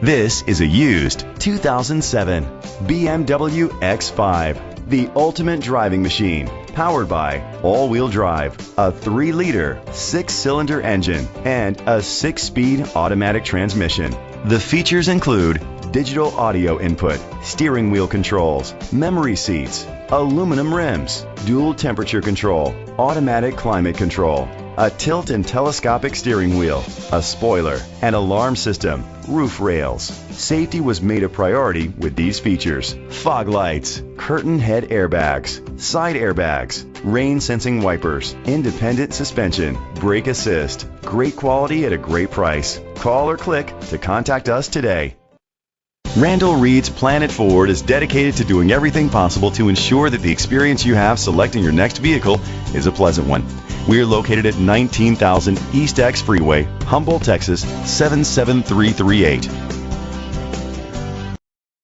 This is a used 2007 BMW X5, the ultimate driving machine, powered by all-wheel drive, a 3-liter, 6-cylinder engine, and a 6-speed automatic transmission. The features include digital audio input, steering wheel controls, memory seats, aluminum rims, dual temperature control, automatic climate control, a tilt and telescopic steering wheel, a spoiler, an alarm system, roof rails. Safety was made a priority with these features: fog lights, curtain head airbags, side airbags, rain sensing wipers, independent suspension, brake assist. Great quality at a great price. Call or click to contact us today. Randall Reed's Planet Ford is dedicated to doing everything possible to ensure that the experience you have selecting your next vehicle is a pleasant one. We are located at 19,000 East X Freeway, Humboldt, Texas 77338.